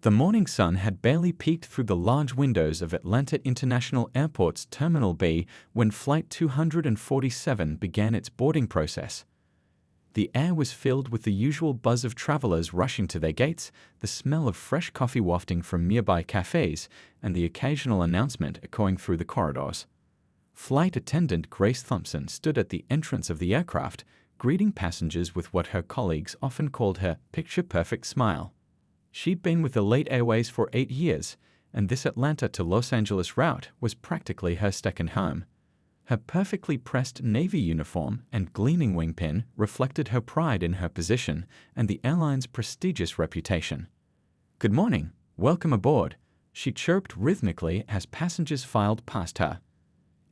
The morning sun had barely peeked through the large windows of Atlanta International Airport's Terminal B when Flight 247 began its boarding process. The air was filled with the usual buzz of travelers rushing to their gates, the smell of fresh coffee wafting from nearby cafes, and the occasional announcement echoing through the corridors. Flight attendant Grace Thompson stood at the entrance of the aircraft, greeting passengers with what her colleagues often called her picture-perfect smile. She'd been with Elite Airways for 8 years, and this Atlanta to Los Angeles route was practically her second home. Her perfectly pressed navy uniform and gleaming wingpin reflected her pride in her position and the airline's prestigious reputation. "Good morning, welcome aboard," she chirped rhythmically as passengers filed past her.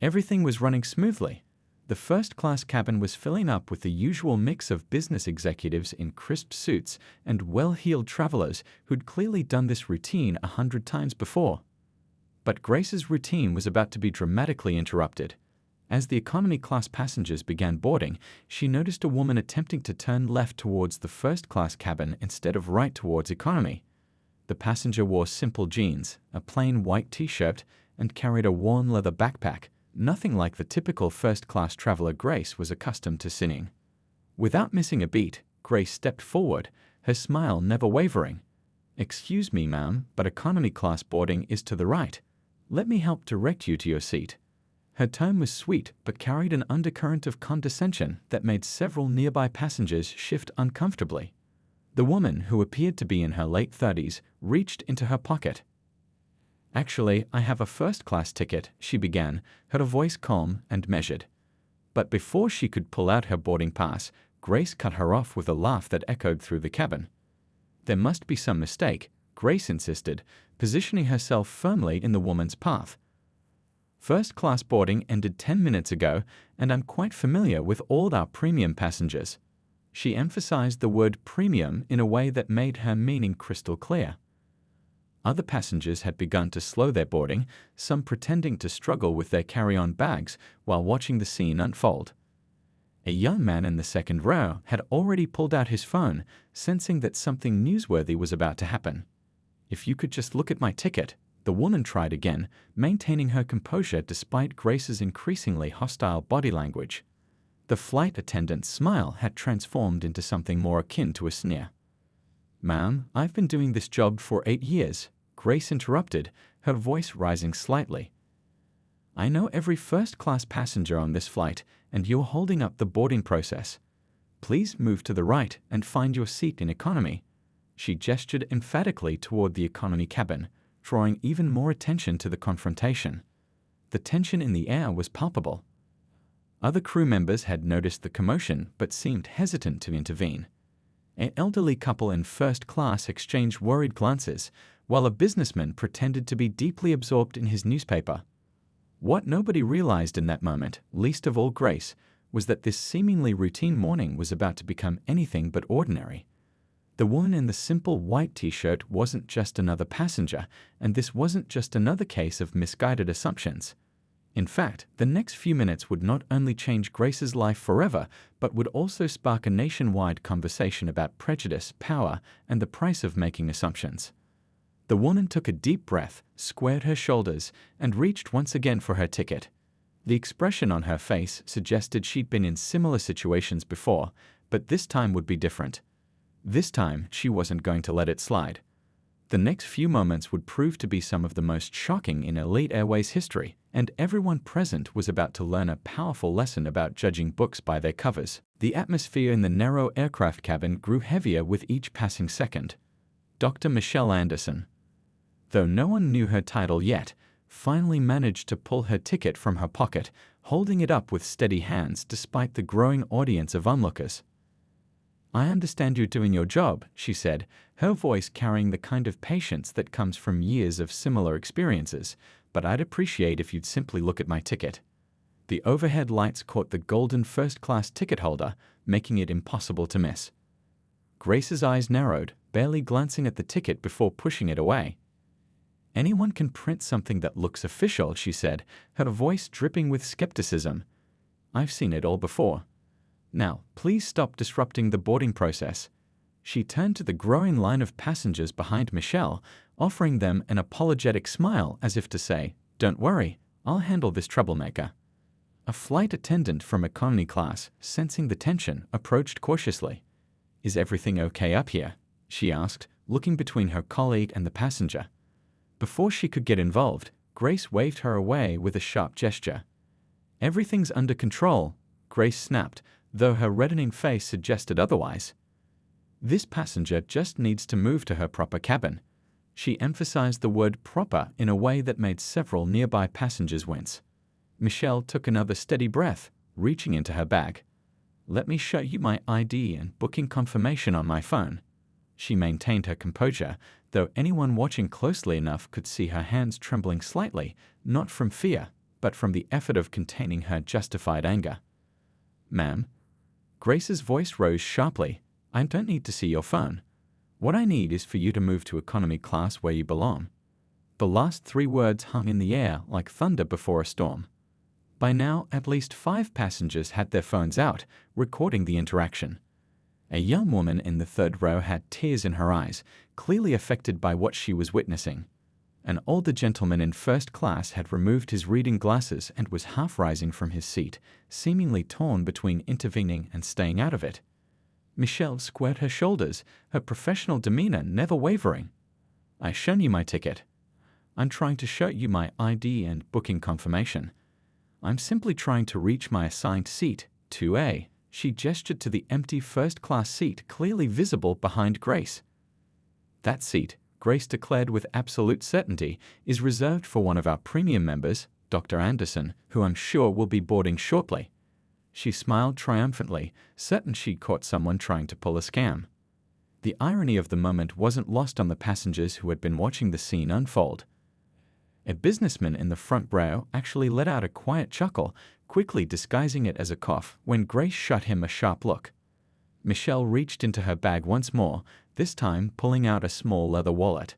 Everything was running smoothly. The first-class cabin was filling up with the usual mix of business executives in crisp suits and well-heeled travelers who'd clearly done this routine 100 times before. But Grace's routine was about to be dramatically interrupted. As the economy-class passengers began boarding, she noticed a woman attempting to turn left towards the first-class cabin instead of right towards economy. The passenger wore simple jeans, a plain white t-shirt, and carried a worn leather backpack, nothing like the typical first-class traveler Grace was accustomed to seeing. Without missing a beat, Grace stepped forward, her smile never wavering. "Excuse me, ma'am, but economy-class boarding is to the right. Let me help direct you to your seat." Her tone was sweet but carried an undercurrent of condescension that made several nearby passengers shift uncomfortably. The woman, who appeared to be in her late 30s, reached into her pocket. "Actually, I have a first-class ticket," she began, her voice calm and measured. But before she could pull out her boarding pass, Grace cut her off with a laugh that echoed through the cabin. "There must be some mistake," Grace insisted, positioning herself firmly in the woman's path. "First-class boarding ended 10 minutes ago, and I'm quite familiar with all our premium passengers." She emphasized the word premium in a way that made her meaning crystal clear. Other passengers had begun to slow their boarding, some pretending to struggle with their carry-on bags while watching the scene unfold. A young man in the second row had already pulled out his phone, sensing that something newsworthy was about to happen. "If you could just look at my ticket," the woman tried again, maintaining her composure despite Grace's increasingly hostile body language. The flight attendant's smile had transformed into something more akin to a sneer. "Ma'am, I've been doing this job for 8 years, Grace interrupted, her voice rising slightly. "I know every first-class passenger on this flight, and you're holding up the boarding process. Please move to the right and find your seat in economy." She gestured emphatically toward the economy cabin, drawing even more attention to the confrontation. The tension in the air was palpable. Other crew members had noticed the commotion but seemed hesitant to intervene. An elderly couple in first class exchanged worried glances, while a businessman pretended to be deeply absorbed in his newspaper. What nobody realized in that moment, least of all Grace, was that this seemingly routine morning was about to become anything but ordinary. The woman in the simple white t-shirt wasn't just another passenger, and this wasn't just another case of misguided assumptions. In fact, the next few minutes would not only change Grace's life forever, but would also spark a nationwide conversation about prejudice, power, and the price of making assumptions. The woman took a deep breath, squared her shoulders, and reached once again for her ticket. The expression on her face suggested she'd been in similar situations before, but this time would be different. This time, she wasn't going to let it slide. The next few moments would prove to be some of the most shocking in Elite Airways history, and everyone present was about to learn a powerful lesson about judging books by their covers. The atmosphere in the narrow aircraft cabin grew heavier with each passing second. Dr. Michelle Anderson, though no one knew her title yet, finally managed to pull her ticket from her pocket, holding it up with steady hands despite the growing audience of onlookers. "I understand you're doing your job," she said, her voice carrying the kind of patience that comes from years of similar experiences, "but I'd appreciate if you'd simply look at my ticket." The overhead lights caught the golden first-class ticket holder, making it impossible to miss. Grace's eyes narrowed, barely glancing at the ticket before pushing it away. "Anyone can print something that looks official," she said, her voice dripping with skepticism. "I've seen it all before. Now, please stop disrupting the boarding process." She turned to the growing line of passengers behind Michelle, offering them an apologetic smile as if to say, "Don't worry, I'll handle this troublemaker." A flight attendant from economy class, sensing the tension, approached cautiously. "Is everything okay up here?" she asked, looking between her colleague and the passenger. Before she could get involved, Grace waved her away with a sharp gesture. "Everything's under control," Grace snapped, though her reddening face suggested otherwise. "This passenger just needs to move to her proper cabin." She emphasized the word proper in a way that made several nearby passengers wince. Michelle took another steady breath, reaching into her bag. "Let me show you my ID and booking confirmation on my phone." She maintained her composure, though anyone watching closely enough could see her hands trembling slightly, not from fear, but from the effort of containing her justified anger. "Ma'am." Grace's voice rose sharply. "I don't need to see your phone. What I need is for you to move to economy class where you belong." The last 3 words hung in the air like thunder before a storm. By now, at least 5 passengers had their phones out, recording the interaction. A young woman in the 3rd row had tears in her eyes, clearly affected by what she was witnessing. An older gentleman in 1st class had removed his reading glasses and was half rising from his seat, seemingly torn between intervening and staying out of it. Michelle squared her shoulders, her professional demeanor never wavering. "I've shown you my ticket. I'm trying to show you my ID and booking confirmation. I'm simply trying to reach my assigned seat, 2A." She gestured to the empty 1st class seat clearly visible behind Grace. "That seat," Grace declared with absolute certainty, "is reserved for one of our premium members, Dr. Anderson, who I'm sure will be boarding shortly." She smiled triumphantly, certain she'd caught someone trying to pull a scam. The irony of the moment wasn't lost on the passengers who had been watching the scene unfold. A businessman in the front row actually let out a quiet chuckle, quickly disguising it as a cough when Grace shot him a sharp look. Michelle reached into her bag once more, this time pulling out a small leather wallet.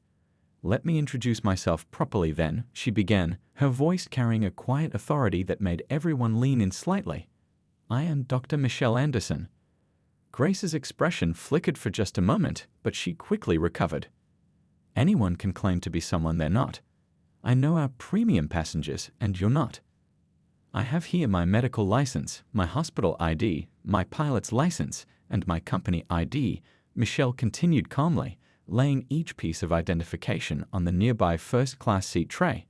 "Let me introduce myself properly then," she began, her voice carrying a quiet authority that made everyone lean in slightly. "I am Dr. Michelle Anderson." Grace's expression flickered for just a moment, but she quickly recovered. "Anyone can claim to be someone they're not. I know our premium passengers, and you're not. I have here my medical license, my hospital ID, my pilot's license, and my company ID," Michelle continued calmly, laying each piece of identification on the nearby 1st class seat tray.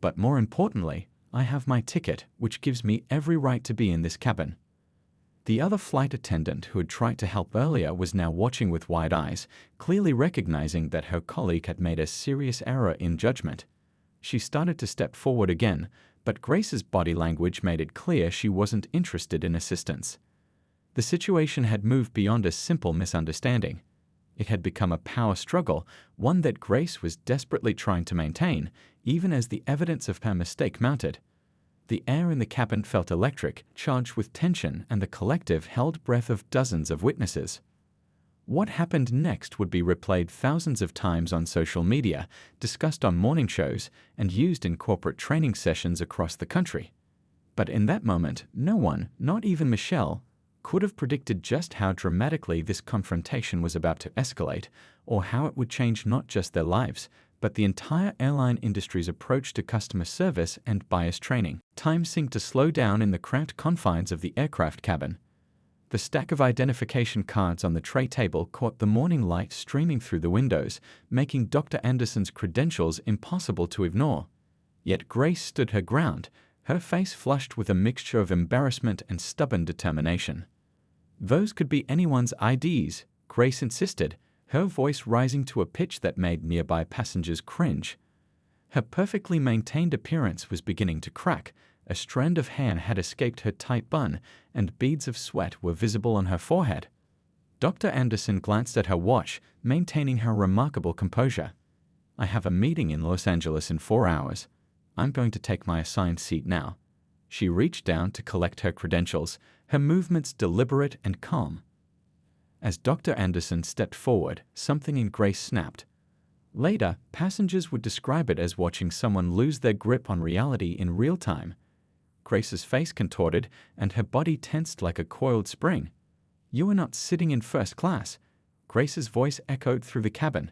"But more importantly, I have my ticket, which gives me every right to be in this cabin." The other flight attendant who had tried to help earlier was now watching with wide eyes, clearly recognizing that her colleague had made a serious error in judgment. She started to step forward again, but Grace's body language made it clear she wasn't interested in assistance. The situation had moved beyond a simple misunderstanding. It had become a power struggle, one that Grace was desperately trying to maintain, even as the evidence of her mistake mounted. The air in the cabin felt electric, charged with tension and the collective held breath of dozens of witnesses. What happened next would be replayed thousands of times on social media, discussed on morning shows, and used in corporate training sessions across the country. But in that moment, no one, not even Michelle, could have predicted just how dramatically this confrontation was about to escalate, or how it would change not just their lives, but the entire airline industry's approach to customer service and bias training. Time seemed to slow down in the cramped confines of the aircraft cabin. The stack of identification cards on the tray table caught the morning light streaming through the windows, making Dr. Anderson's credentials impossible to ignore. Yet Grace stood her ground, her face flushed with a mixture of embarrassment and stubborn determination. "Those could be anyone's IDs," Grace insisted, her voice rising to a pitch that made nearby passengers cringe. Her perfectly maintained appearance was beginning to crack. A strand of hair had escaped her tight bun, and beads of sweat were visible on her forehead. Dr. Anderson glanced at her watch, maintaining her remarkable composure. "I have a meeting in Los Angeles in 4 hours. I'm going to take my assigned seat now." She reached down to collect her credentials, her movements deliberate and calm. As Dr. Anderson stepped forward, something in Grace snapped. Later, passengers would describe it as watching someone lose their grip on reality in real time. Grace's face contorted, and her body tensed like a coiled spring. "You are not sitting in 1st class," Grace's voice echoed through the cabin.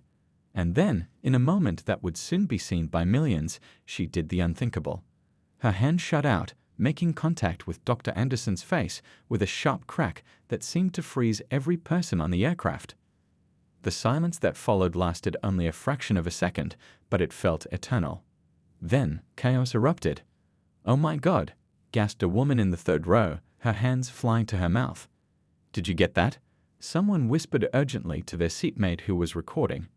And then, in a moment that would soon be seen by millions, she did the unthinkable. Her hand shot out, making contact with Dr. Anderson's face with a sharp crack that seemed to freeze every person on the aircraft. The silence that followed lasted only a fraction of a second, but it felt eternal. Then, chaos erupted. "Oh my God!" gasped a woman in the third row, her hands flying to her mouth. "Did you get that?" Someone whispered urgently to their seatmate who was recording.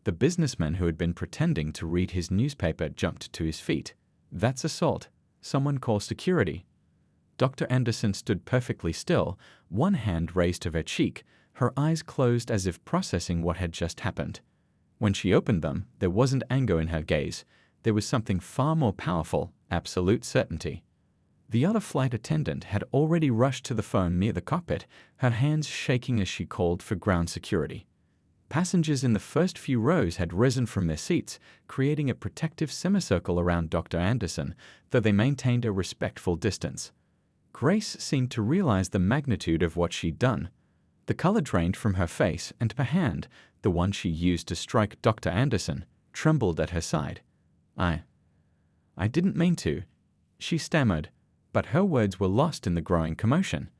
The businessman who had been pretending to read his newspaper jumped to his feet. "That's assault. Someone call security." Dr. Anderson stood perfectly still, one hand raised to her cheek, her eyes closed as if processing what had just happened. When she opened them, there wasn't anger in her gaze. There was something far more powerful, absolute certainty. The other flight attendant had already rushed to the phone near the cockpit, her hands shaking as she called for ground security. Passengers in the first few rows had risen from their seats, creating a protective semicircle around Dr. Anderson, though they maintained a respectful distance. Grace seemed to realize the magnitude of what she'd done. The color drained from her face, and her hand, the one she used to strike Dr. Anderson, trembled at her side. I didn't mean to," she stammered, but her words were lost in the growing commotion.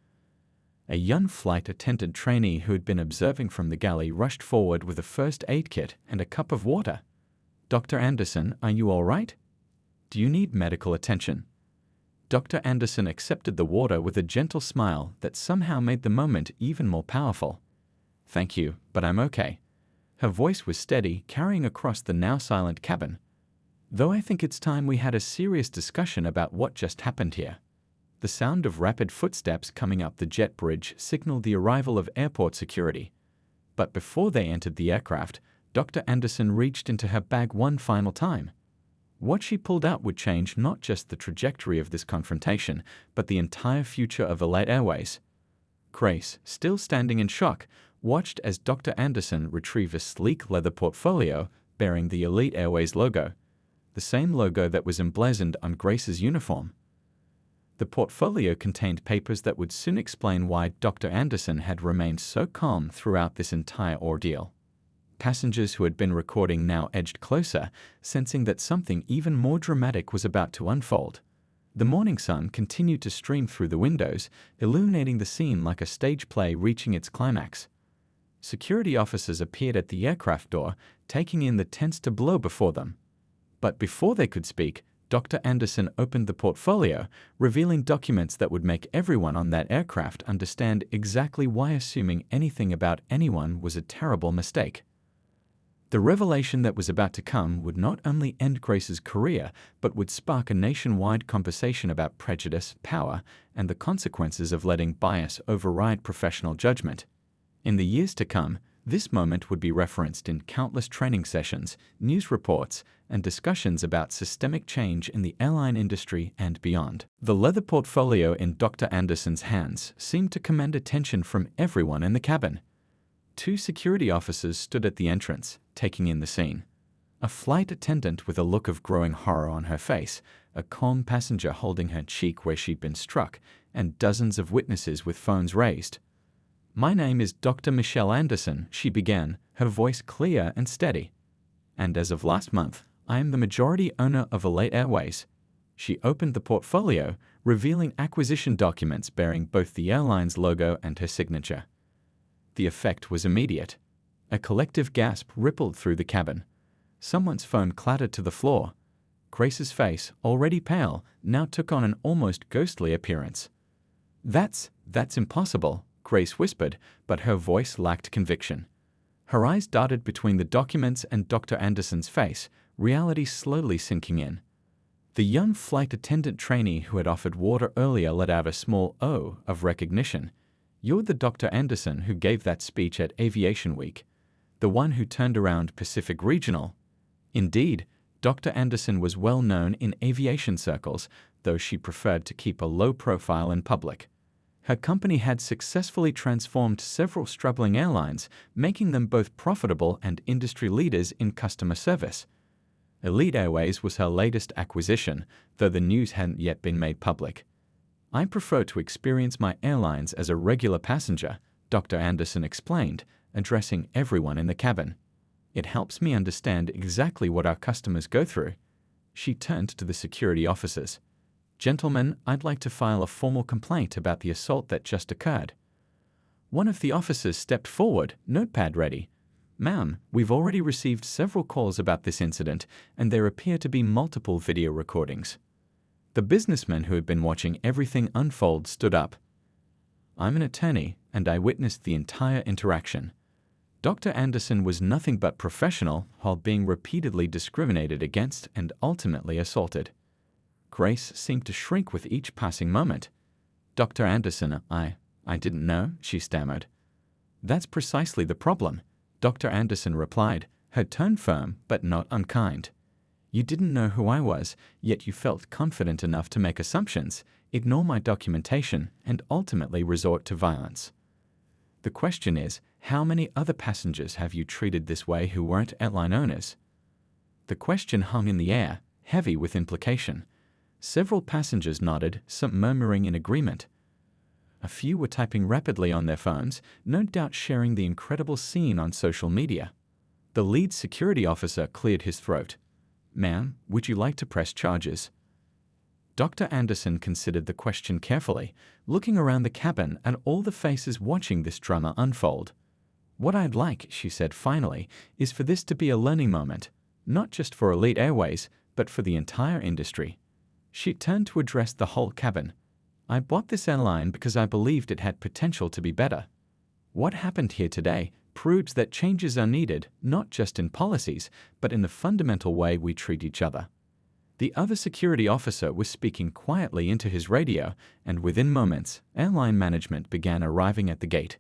A young flight attendant trainee who had been observing from the galley rushed forward with a first aid kit and a cup of water. "Dr. Anderson, are you all right? Do you need medical attention?" Dr. Anderson accepted the water with a gentle smile that somehow made the moment even more powerful. "Thank you, but I'm okay." Her voice was steady, carrying across the now silent cabin. "Though I think it's time we had a serious discussion about what just happened here." The sound of rapid footsteps coming up the jet bridge signaled the arrival of airport security. But before they entered the aircraft, Dr. Anderson reached into her bag one final time. What she pulled out would change not just the trajectory of this confrontation, but the entire future of Elite Airways. Grace, still standing in shock, watched as Dr. Anderson retrieved a sleek leather portfolio bearing the Elite Airways logo, the same logo that was emblazoned on Grace's uniform. The portfolio contained papers that would soon explain why Dr. Anderson had remained so calm throughout this entire ordeal. Passengers who had been recording now edged closer, sensing that something even more dramatic was about to unfold. The morning sun continued to stream through the windows, illuminating the scene like a stage play reaching its climax. Security officers appeared at the aircraft door, taking in the tense tableau before them. But before they could speak, Dr. Anderson opened the portfolio, revealing documents that would make everyone on that aircraft understand exactly why assuming anything about anyone was a terrible mistake. The revelation that was about to come would not only end Grace's career, but would spark a nationwide conversation about prejudice, power, and the consequences of letting bias override professional judgment. In the years to come, this moment would be referenced in countless training sessions, news reports, and discussions about systemic change in the airline industry and beyond. The leather portfolio in Dr. Anderson's hands seemed to command attention from everyone in the cabin. Two security officers stood at the entrance, taking in the scene. A flight attendant with a look of growing horror on her face, a calm passenger holding her cheek where she'd been struck, and dozens of witnesses with phones raised. "My name is Dr. Michelle Anderson," she began, her voice clear and steady. "And as of last month, I am the majority owner of Elite Airways." She opened the portfolio, revealing acquisition documents bearing both the airline's logo and her signature. The effect was immediate. A collective gasp rippled through the cabin. Someone's phone clattered to the floor. Grace's face, already pale, now took on an almost ghostly appearance. That's impossible," Grace whispered, but her voice lacked conviction. Her eyes darted between the documents and Dr. Anderson's face, reality slowly sinking in. The young flight attendant trainee who had offered water earlier let out a small "oh" of recognition. "You're the Dr. Anderson who gave that speech at Aviation Week. The one who turned around Pacific Regional." Indeed, Dr. Anderson was well known in aviation circles, though she preferred to keep a low profile in public. Her company had successfully transformed several struggling airlines, making them both profitable and industry leaders in customer service. Elite Airways was her latest acquisition, though the news hadn't yet been made public. "I prefer to experience my airlines as a regular passenger," Dr. Anderson explained, addressing everyone in the cabin. It helps me understand exactly what our customers go through. She turned to the security officers. Gentlemen, I'd like to file a formal complaint about the assault that just occurred. One of the officers stepped forward, notepad ready. Ma'am, we've already received several calls about this incident, and there appear to be multiple video recordings. The businessman who had been watching everything unfold stood up. I'm an attorney, and I witnessed the entire interaction. Dr. Anderson was nothing but professional while being repeatedly discriminated against and ultimately assaulted. Grace seemed to shrink with each passing moment. Dr. Anderson, I didn't know, she stammered. That's precisely the problem, Dr. Anderson replied, her tone firm but not unkind. You didn't know who I was, yet you felt confident enough to make assumptions, ignore my documentation, and ultimately resort to violence. The question is, how many other passengers have you treated this way who weren't airline owners? The question hung in the air, heavy with implication. Several passengers nodded, some murmuring in agreement. A few were typing rapidly on their phones, no doubt sharing the incredible scene on social media. The lead security officer cleared his throat. Ma'am, would you like to press charges? Dr. Anderson considered the question carefully, looking around the cabin at all the faces watching this drama unfold. What I'd like, she said finally, is for this to be a learning moment, not just for Elite Airways, but for the entire industry. She turned to address the whole cabin. I bought this airline because I believed it had potential to be better. What happened here today proves that changes are needed, not just in policies, but in the fundamental way we treat each other. The other security officer was speaking quietly into his radio, and within moments, airline management began arriving at the gate.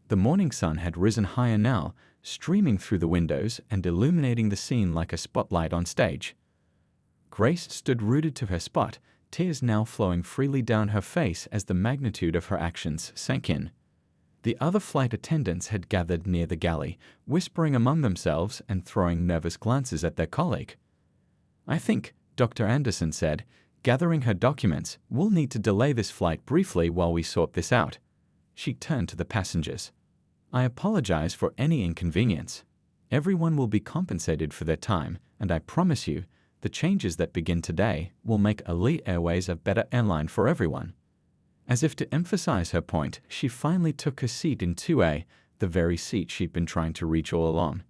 The morning sun had risen higher now, streaming through the windows and illuminating the scene like a spotlight on stage. Grace stood rooted to her spot, tears now flowing freely down her face as the magnitude of her actions sank in. The other flight attendants had gathered near the galley, whispering among themselves and throwing nervous glances at their colleague. I think, Dr. Anderson said, gathering her documents, we'll need to delay this flight briefly while we sort this out. She turned to the passengers. I apologize for any inconvenience. Everyone will be compensated for their time, and I promise you, the changes that begin today will make Elite Airways a better airline for everyone. As if to emphasize her point, she finally took her seat in 2A, the very seat she'd been trying to reach all along.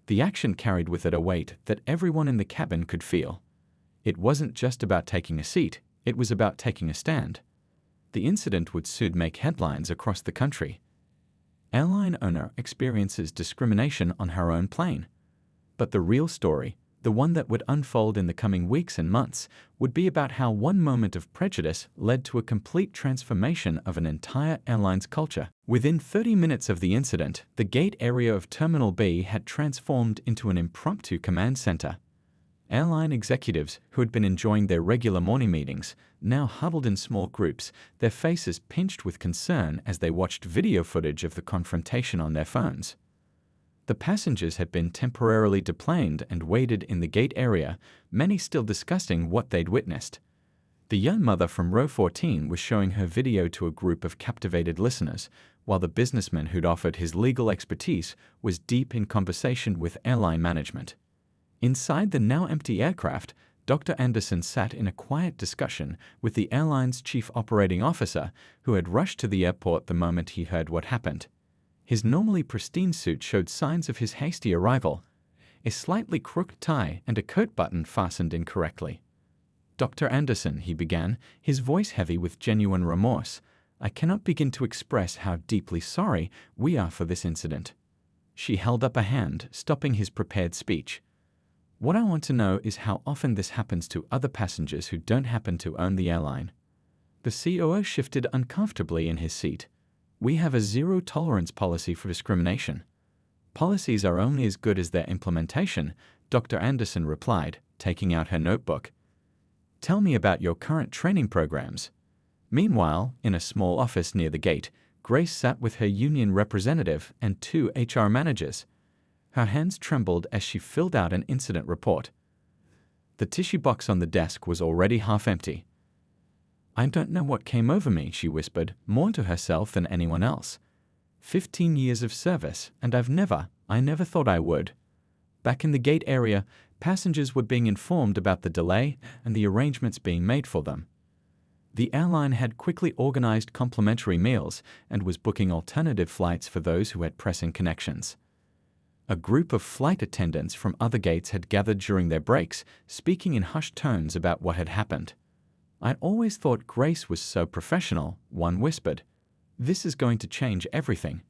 The action carried with it a weight that everyone in the cabin could feel. It wasn't just about taking a seat, it was about taking a stand. The incident would soon make headlines across the country. Airline owner experiences discrimination on her own plane. But the real story, the one that would unfold in the coming weeks and months, would be about how one moment of prejudice led to a complete transformation of an entire airline's culture. Within 30 minutes of the incident, the gate area of Terminal B had transformed into an impromptu command center. Airline executives, who had been enjoying their regular morning meetings, now huddled in small groups, their faces pinched with concern as they watched video footage of the confrontation on their phones. The passengers had been temporarily deplaned and waited in the gate area, many still discussing what they'd witnessed. The young mother from row 14 was showing her video to a group of captivated listeners, while the businessman who'd offered his legal expertise was deep in conversation with airline management. Inside the now empty aircraft, Dr. Anderson sat in a quiet discussion with the airline's chief operating officer, who had rushed to the airport the moment he heard what happened. His normally pristine suit showed signs of his hasty arrival, a slightly crooked tie and a coat button fastened incorrectly. Dr. Anderson, he began, his voice heavy with genuine remorse, I cannot begin to express how deeply sorry we are for this incident. She held up a hand, stopping his prepared speech. What I want to know is how often this happens to other passengers who don't happen to own the airline. The COO shifted uncomfortably in his seat. We have a zero-tolerance policy for discrimination. Policies are only as good as their implementation, Dr. Anderson replied, taking out her notebook. Tell me about your current training programs. Meanwhile, in a small office near the gate, Grace sat with her union representative and 2 HR managers. Her hands trembled as she filled out an incident report. The tissue box on the desk was already half empty. I don't know what came over me, she whispered, more to herself than anyone else. 15 years of service, and I've never, I never thought I would. Back in the gate area, passengers were being informed about the delay and the arrangements being made for them. The airline had quickly organized complimentary meals and was booking alternative flights for those who had pressing connections. A group of flight attendants from other gates had gathered during their breaks, speaking in hushed tones about what had happened. "I'd always thought Grace was so professional," one whispered. "This is going to change everything."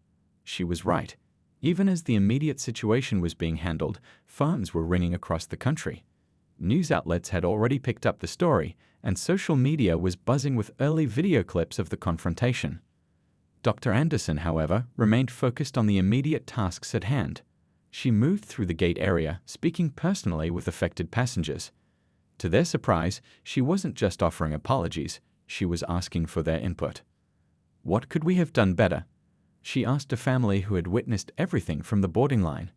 She was right. Even as the immediate situation was being handled, phones were ringing across the country. News outlets had already picked up the story, and social media was buzzing with early video clips of the confrontation. Dr. Anderson, however, remained focused on the immediate tasks at hand. She moved through the gate area, speaking personally with affected passengers. To their surprise, she wasn't just offering apologies, she was asking for their input. "What could we have done better?" She asked a family who had witnessed everything from the boarding line.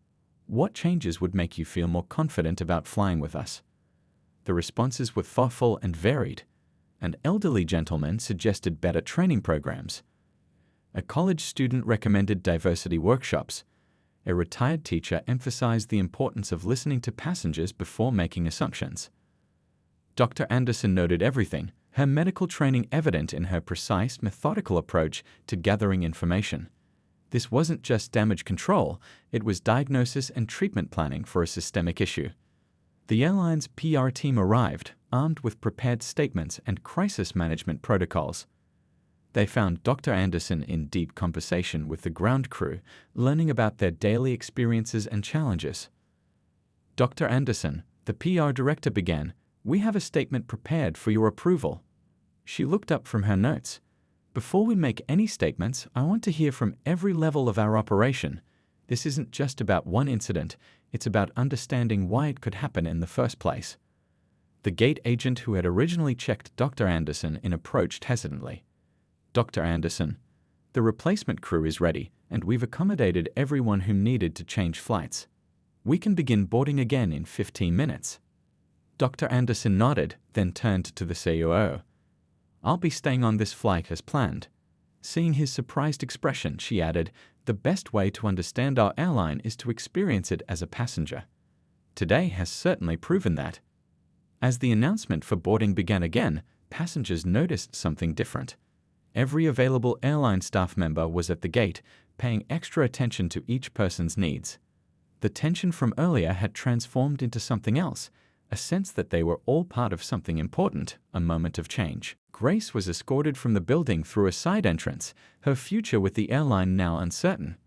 "What changes would make you feel more confident about flying with us?" The responses were thoughtful and varied. An elderly gentleman suggested better training programs. A college student recommended diversity workshops. A retired teacher emphasized the importance of listening to passengers before making assumptions. Dr. Anderson noted everything, her medical training evident in her precise, methodical approach to gathering information. This wasn't just damage control, it was diagnosis and treatment planning for a systemic issue. The airline's PR team arrived, armed with prepared statements and crisis management protocols. They found Dr. Anderson in deep conversation with the ground crew, learning about their daily experiences and challenges. "Dr. Anderson," the PR director began, "we have a statement prepared for your approval." She looked up from her notes. "Before we make any statements, I want to hear from every level of our operation. This isn't just about one incident, it's about understanding why it could happen in the first place." The gate agent who had originally checked Dr. Anderson in approached hesitantly. "Dr. Anderson, the replacement crew is ready, and we've accommodated everyone who needed to change flights. We can begin boarding again in 15 minutes. Dr. Anderson nodded, then turned to the COO. "I'll be staying on this flight as planned." Seeing his surprised expression, she added, "The best way to understand our airline is to experience it as a passenger. Today has certainly proven that." As the announcement for boarding began again, passengers noticed something different. Every available airline staff member was at the gate, paying extra attention to each person's needs. The tension from earlier had transformed into something else, a sense that they were all part of something important, a moment of change. Grace was escorted from the building through a side entrance, her future with the airline now uncertain.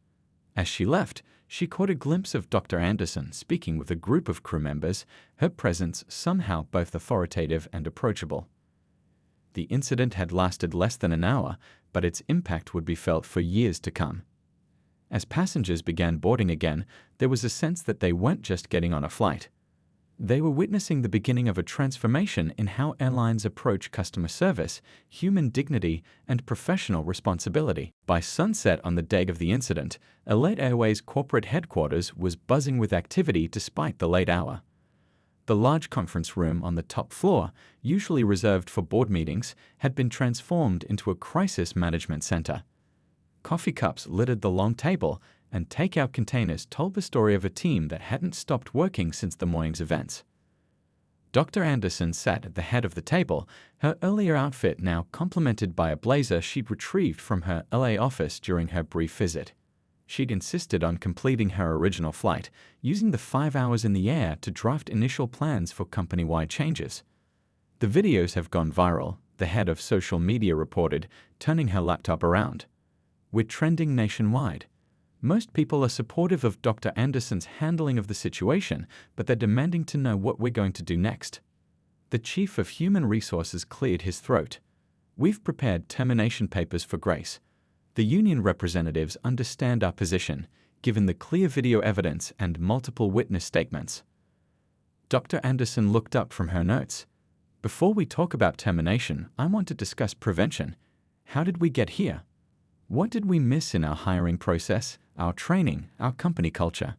As she left, she caught a glimpse of Dr. Anderson speaking with a group of crew members, her presence somehow both authoritative and approachable. The incident had lasted less than an hour, but its impact would be felt for years to come. As passengers began boarding again, there was a sense that they weren't just getting on a flight. They were witnessing the beginning of a transformation in how airlines approach customer service, human dignity, and professional responsibility. By sunset on the day of the incident, Elite Airways corporate headquarters was buzzing with activity despite the late hour. The large conference room on the top floor, usually reserved for board meetings, had been transformed into a crisis management center. Coffee cups littered the long table, and takeout containers told the story of a team that hadn't stopped working since the morning's events. Dr. Anderson sat at the head of the table, her earlier outfit now complemented by a blazer she'd retrieved from her LA office during her brief visit. She'd insisted on completing her original flight, using the 5 hours in the air to draft initial plans for company-wide changes. "The videos have gone viral," the head of social media reported, turning her laptop around. "We're trending nationwide. Most people are supportive of Dr. Anderson's handling of the situation, but they're demanding to know what we're going to do next." The chief of human resources cleared his throat. "We've prepared termination papers for Grace. The union representatives understand our position, given the clear video evidence and multiple witness statements." Dr. Anderson looked up from her notes. "Before we talk about termination, I want to discuss prevention. How did we get here? What did we miss in our hiring process, our training, our company culture?"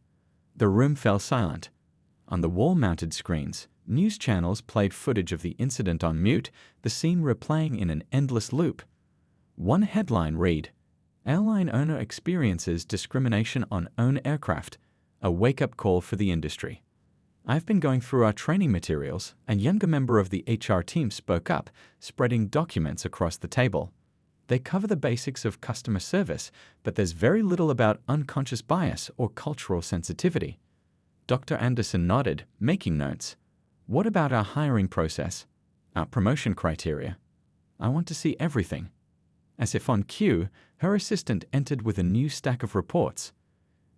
The room fell silent. On the wall-mounted screens, news channels played footage of the incident on mute, the scene replaying in an endless loop. One headline read, Airline owner experiences discrimination on own aircraft, a wake-up call for the industry. I've been going through our training materials, and a younger member of the HR team spoke up, spreading documents across the table. They cover the basics of customer service, but there's very little about unconscious bias or cultural sensitivity. Dr. Anderson nodded, making notes. What about our hiring process? Our promotion criteria? I want to see everything. As if on cue, her assistant entered with a new stack of reports.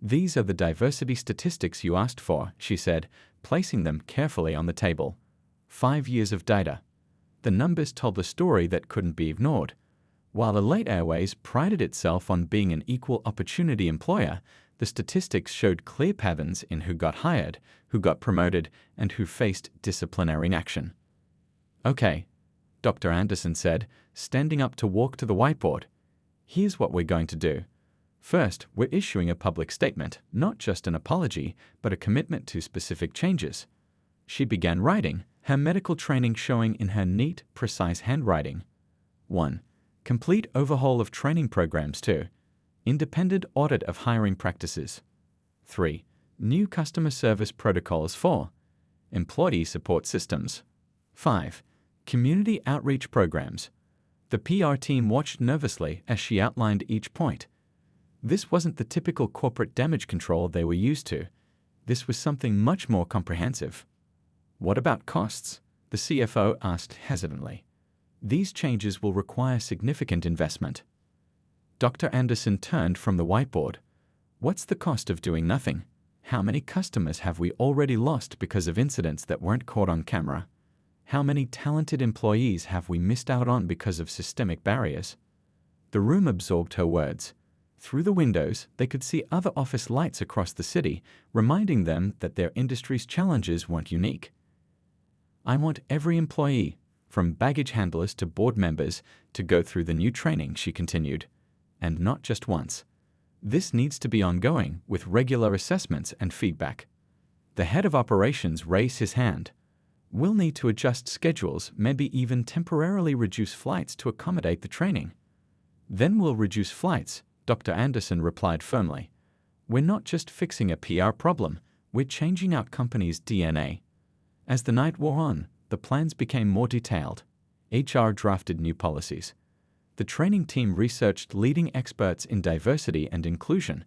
These are the diversity statistics you asked for, she said, placing them carefully on the table. 5 years of data. The numbers told a story that couldn't be ignored. While Elite Airways prided itself on being an equal opportunity employer, the statistics showed clear patterns in who got hired, who got promoted, and who faced disciplinary action. Okay, Dr. Anderson said, standing up to walk to the whiteboard. Here's what we're going to do. First, we're issuing a public statement, not just an apology, but a commitment to specific changes. She began writing, her medical training showing in her neat, precise handwriting. 1. Complete overhaul of training programs. 2. Independent audit of hiring practices. 3. New customer service protocols. 4. Employee support systems. 5. Community outreach programs. The PR team watched nervously as she outlined each point. This wasn't the typical corporate damage control they were used to. This was something much more comprehensive. What about costs? The CFO asked hesitantly. These changes will require significant investment. Dr. Anderson turned from the whiteboard. What's the cost of doing nothing? How many customers have we already lost because of incidents that weren't caught on camera? How many talented employees have we missed out on because of systemic barriers? The room absorbed her words. Through the windows, they could see other office lights across the city, reminding them that their industry's challenges weren't unique. I want every employee, from baggage handlers to board members, to go through the new training, she continued. And not just once. This needs to be ongoing, with regular assessments and feedback. The head of operations raised his hand. We'll need to adjust schedules, maybe even temporarily reduce flights to accommodate the training. Then we'll reduce flights, Dr. Anderson replied firmly. We're not just fixing a PR problem, we're changing our company's DNA. As the night wore on, the plans became more detailed. HR drafted new policies. The training team researched leading experts in diversity and inclusion.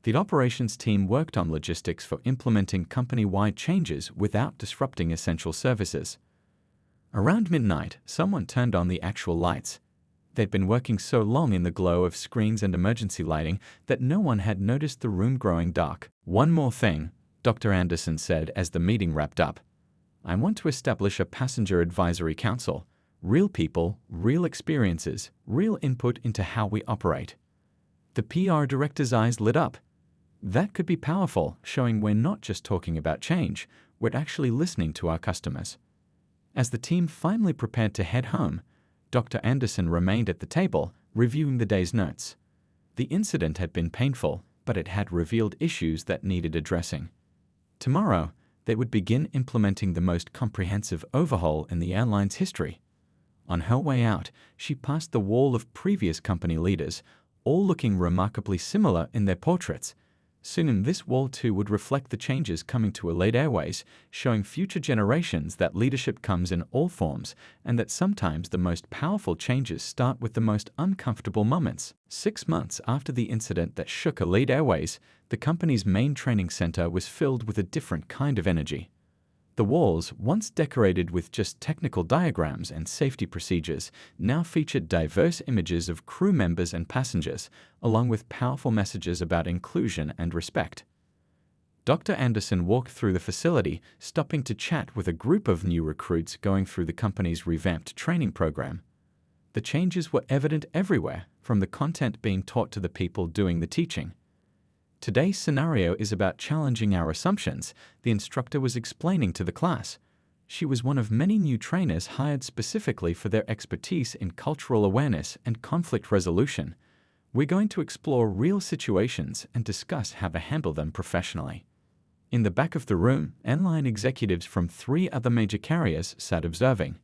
The operations team worked on logistics for implementing company-wide changes without disrupting essential services. Around midnight, someone turned on the actual lights. They'd been working so long in the glow of screens and emergency lighting that no one had noticed the room growing dark. One more thing, Dr. Anderson said as the meeting wrapped up. I want to establish a passenger advisory council. Real people, real experiences, real input into how we operate. The PR director's eyes lit up. That could be powerful, showing we're not just talking about change, we're actually listening to our customers. As the team finally prepared to head home, Dr. Anderson remained at the table, reviewing the day's notes. The incident had been painful, but it had revealed issues that needed addressing. Tomorrow, they would begin implementing the most comprehensive overhaul in the airline's history. On her way out, she passed the wall of previous company leaders, all looking remarkably similar in their portraits. Soon this wall too would reflect the changes coming to Elite Airways, showing future generations that leadership comes in all forms and that sometimes the most powerful changes start with the most uncomfortable moments. 6 months after the incident that shook Elite Airways, the company's main training center was filled with a different kind of energy. The walls, once decorated with just technical diagrams and safety procedures, now featured diverse images of crew members and passengers, along with powerful messages about inclusion and respect. Dr. Anderson walked through the facility, stopping to chat with a group of new recruits going through the company's revamped training program. The changes were evident everywhere, from the content being taught to the people doing the teaching. Today's scenario is about challenging our assumptions, the instructor was explaining to the class. She was one of many new trainers hired specifically for their expertise in cultural awareness and conflict resolution. We're going to explore real situations and discuss how to handle them professionally. In the back of the room, airline executives from 3 other major carriers sat observing.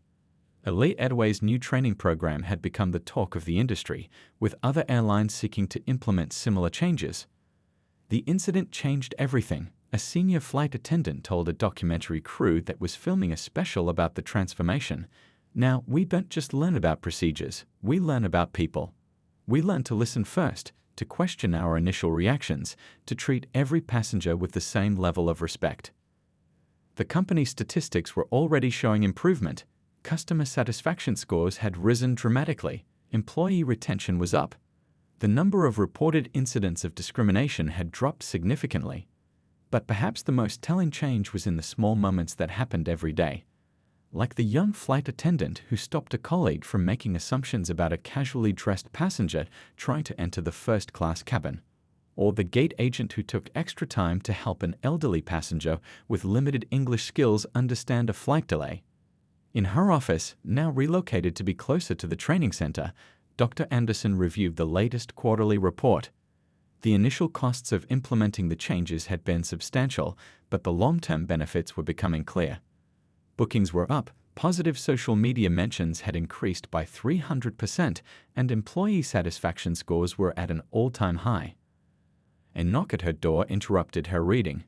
Elite Airways' new training program had become the talk of the industry, with other airlines seeking to implement similar changes. The incident changed everything, a senior flight attendant told a documentary crew that was filming a special about the transformation. Now, we don't just learn about procedures, we learn about people. We learn to listen first, to question our initial reactions, to treat every passenger with the same level of respect. The company's statistics were already showing improvement. Customer satisfaction scores had risen dramatically. Employee retention was up. The number of reported incidents of discrimination had dropped significantly. But perhaps the most telling change was in the small moments that happened every day. Like the young flight attendant who stopped a colleague from making assumptions about a casually dressed passenger trying to enter the first-class cabin. Or the gate agent who took extra time to help an elderly passenger with limited English skills understand a flight delay. In her office, now relocated to be closer to the training center, Dr. Anderson reviewed the latest quarterly report. The initial costs of implementing the changes had been substantial, but the long-term benefits were becoming clear. Bookings were up, positive social media mentions had increased by 300%, and employee satisfaction scores were at an all-time high. A knock at her door interrupted her reading.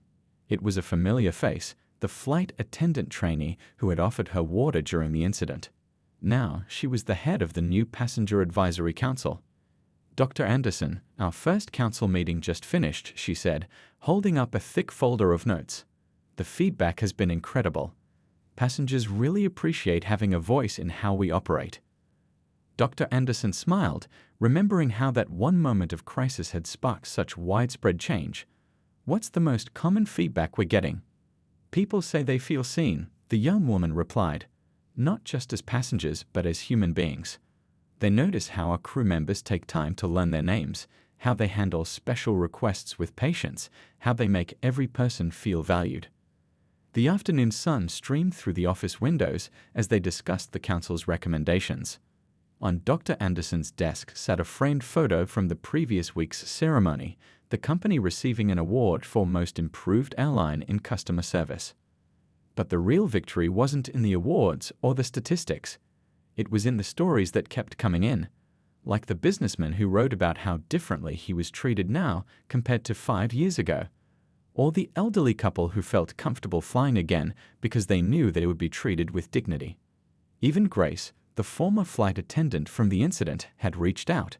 It was a familiar face, the flight attendant trainee who had offered her water during the incident. Now, she was the head of the new Passenger Advisory Council. "Dr. Anderson, our first council meeting just finished," she said, holding up a thick folder of notes. "The feedback has been incredible. Passengers really appreciate having a voice in how we operate." Dr. Anderson smiled, remembering how that one moment of crisis had sparked such widespread change. "What's the most common feedback we're getting?" "People say they feel seen," the young woman replied. "Not just as passengers, but as human beings. They notice how our crew members take time to learn their names, how they handle special requests with patience, how they make every person feel valued." The afternoon sun streamed through the office windows as they discussed the council's recommendations. On Dr. Anderson's desk sat a framed photo from the previous week's ceremony, the company receiving an award for Most Improved Airline in Customer Service. But the real victory wasn't in the awards or the statistics. It was in the stories that kept coming in, like the businessman who wrote about how differently he was treated now compared to 5 years ago, or the elderly couple who felt comfortable flying again because they knew they would be treated with dignity. Even Grace, the former flight attendant from the incident, had reached out.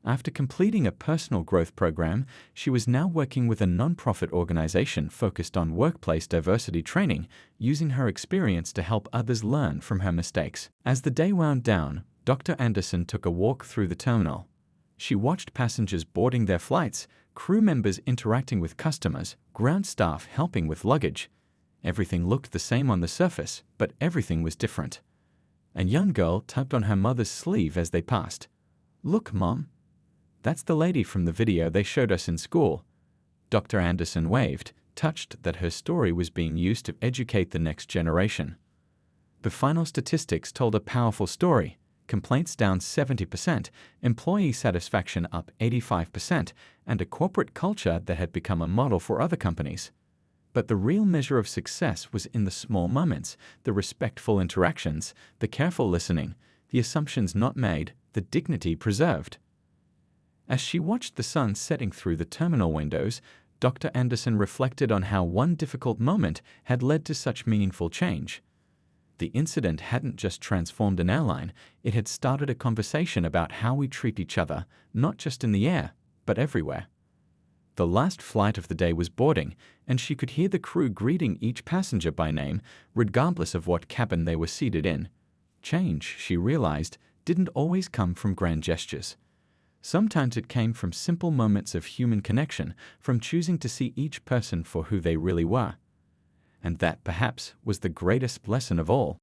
After completing a personal growth program, she was now working with a non-profit organization focused on workplace diversity training, using her experience to help others learn from her mistakes. As the day wound down, Dr. Anderson took a walk through the terminal. She watched passengers boarding their flights, crew members interacting with customers, ground staff helping with luggage. Everything looked the same on the surface, but everything was different. A young girl tapped on her mother's sleeve as they passed. "Look, Mom. That's the lady from the video they showed us in school." Dr. Anderson waved, touched that her story was being used to educate the next generation. The final statistics told a powerful story. Complaints down 70%, employee satisfaction up 85%, and a corporate culture that had become a model for other companies. But the real measure of success was in the small moments, the respectful interactions, the careful listening, the assumptions not made, the dignity preserved. As she watched the sun setting through the terminal windows, Dr. Anderson reflected on how one difficult moment had led to such meaningful change. The incident hadn't just transformed an airline, it had started a conversation about how we treat each other, not just in the air, but everywhere. The last flight of the day was boarding, and she could hear the crew greeting each passenger by name, regardless of what cabin they were seated in. Change, she realized, didn't always come from grand gestures. Sometimes it came from simple moments of human connection, from choosing to see each person for who they really were. And that, perhaps, was the greatest lesson of all.